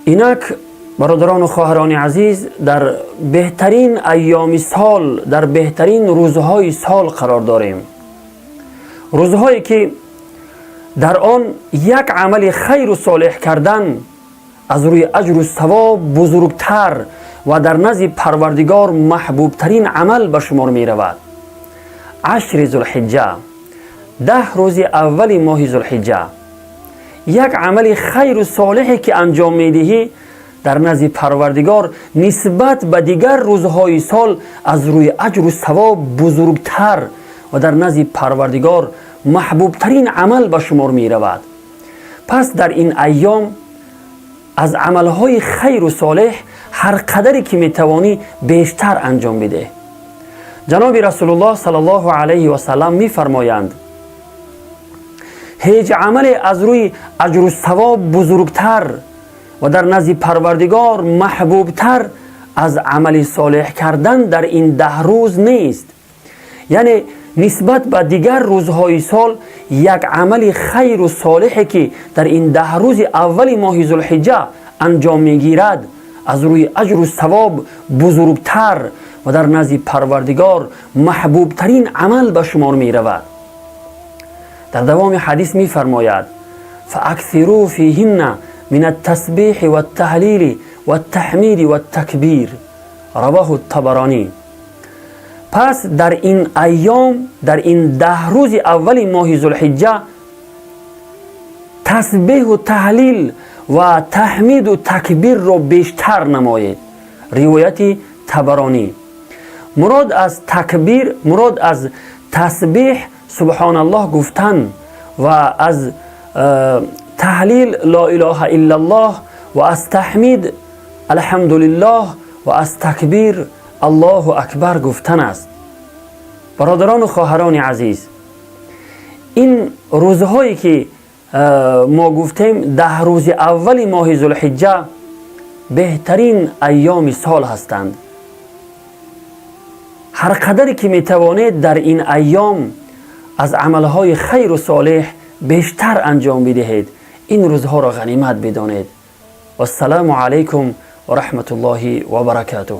اینک برادران و خواهران عزیز، در بهترین ایام سال، در بهترین روزهای سال قرار داریم. روزهایی که در آن یک عمل خیر و صالح کردن از روی اجر و ثواب بزرگتر و در نزد پروردگار محبوب ترین عمل به شمار می رود. عشر ذوالحجه، 10 روز اول ماه ذوالحجه، یک عمل خیر و صالحی که انجام می دهی در نزد پروردگار نسبت به دیگر روزهای سال از روی اجر و ثواب بزرگتر و در نزد پروردگار محبوب ترین عمل به شمار می رود. پس در این ایام از عملهای خیر و صالح هر قدری که می توانی بیشتر انجام بده. جناب رسول الله صلی الله علیه و سلم می فرمایند هیچ عمل از روی اجر و ثواب بزرگتر و در نزد پروردگار محبوبتر از عمل صالح کردن در این 10 روز نیست. یعنی نسبت به دیگر روزهای سال یک عمل خیر و صالحی که در این 10 روز اول ماه ذوالحجه انجام میگیرد از روی اجر و ثواب بزرگتر و در نزد پروردگار محبوب ترین عمل به شمار می رود. در دوام حدیث می فرماید فاکثروا فیهن من التسبیح و التهلیل و التحمید و التکبیر، رواه الطبرانی. پس در این ایام، در این 10 روز اول ماه ذوالحجه تسبیح و تهلیل و تحمید و تکبیر را بیشتر نمایید. روایت طبرانی. مراد از تکبیر، مراد از تسبیح سبحان الله گفتن و از تهلیل لا اله الا الله و از تحمید الحمدلله و از تکبیر الله اکبر گفتن است. برادران و خواهران عزیز، این روزهایی که ما گفتیم 10 روز اول ماه ذوالحجه بهترین ایام سال هستند. هر قدری که می توانید در این ایام از عملهای خیر و صالح بیشتر انجام بدهید. این روزها را غنیمت بدانید. و السلام علیکم و رحمت الله و برکاته.